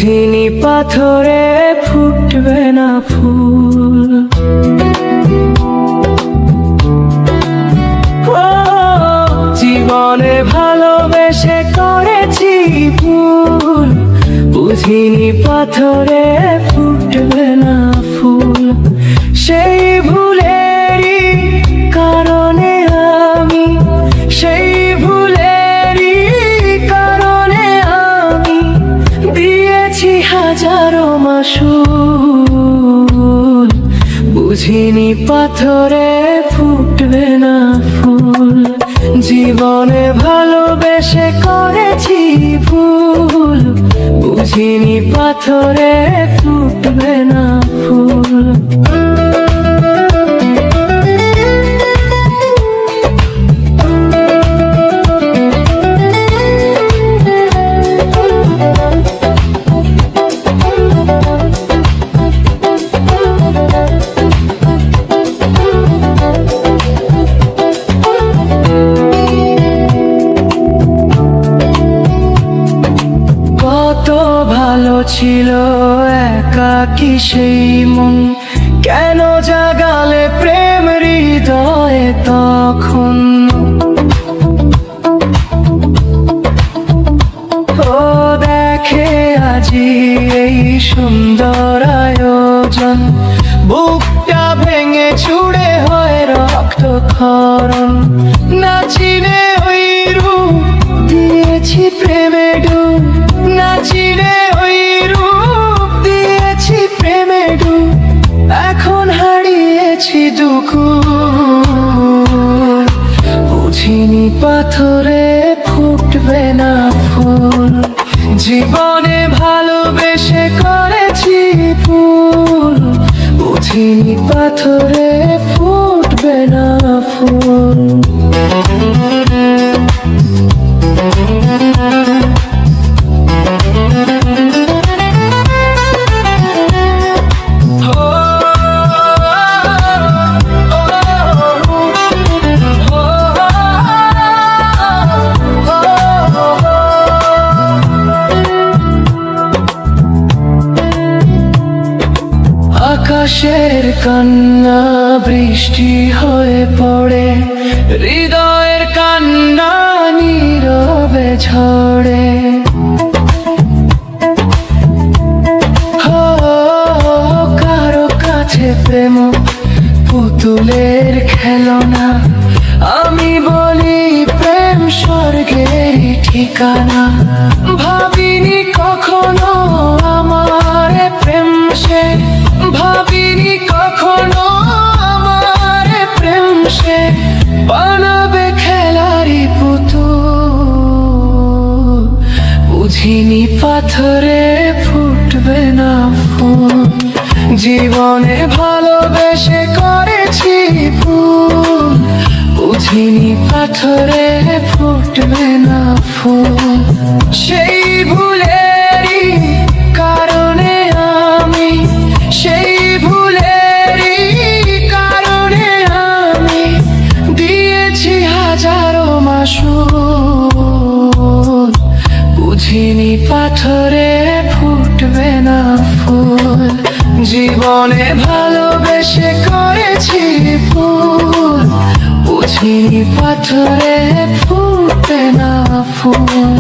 বুঝিনি পাথরে ফুটবে না ফুল। জীবনে ভালোবেসে করেছি ভুল, বুঝিনি পাথরে ফুটবে না ফুল। সেই ভুলেরই কারণে আমি, সেই ভুলেরই কারণে আমি দিয়েছি হাজারো মাসুল। বুঝিনি পাথরে ফুটবে না ফুল। জীবনে ভালোবেসে করেছি ভুল, বুঝিনি পাথরে ফুটবে না ফুল। ভালো ছিল একাকী সেই মন, কেন জাগালে প্রেম হৃদয়ে তখন। ও দেখে আজি এই সুন্দর আয়োজন, বুকটা ভেঙে ছুড়ে হয় রক্তক্ষরণ। না চিনে ওই রূপ দিয়েছি প্রেমে ডুব, না চিনে ওই রূপ দিয়েছি প্রেমে ডুব। এখন হারিয়েছি দুকুল, বুঝিনি পাথরে ফুটবে না ফুল। জীবনে ভালোবেসে করেছি ফুল, বুঝিনি পাথরে ফুটবে না ফুল। আকাশের কান্না বৃষ্টি হয়ে পড়ে, হৃদয়ের কান্না নীরবে ঝরে। কারো কাছে প্রেম পুতুলের খেলনা, আমি বলি প্রেম স্বর্গের ঠিকানা। ভাবিনি কখনো আমার প্রেম সে, ভাবিনি কখনো আমার প্রেম সে বানাবে খেলারি পুতুল। বুঝিনি পাথরে ফুটবে না ফুল। জীবনে ভালোবেসে করেছি ভুল, বুঝিনি পাথরে ফুটবে না ফুল। সেই ভুলেরই কারণে আমি, সেই ভুলেরই কারণে আমি দিয়েছি হাজারো মাসুল। বুঝিনি পাথরে ফুটবে না ফুল। জীবনে ভালোবেসে করেছি ভুল, বুঝিনি পাথরে ফুটবে না ফুল।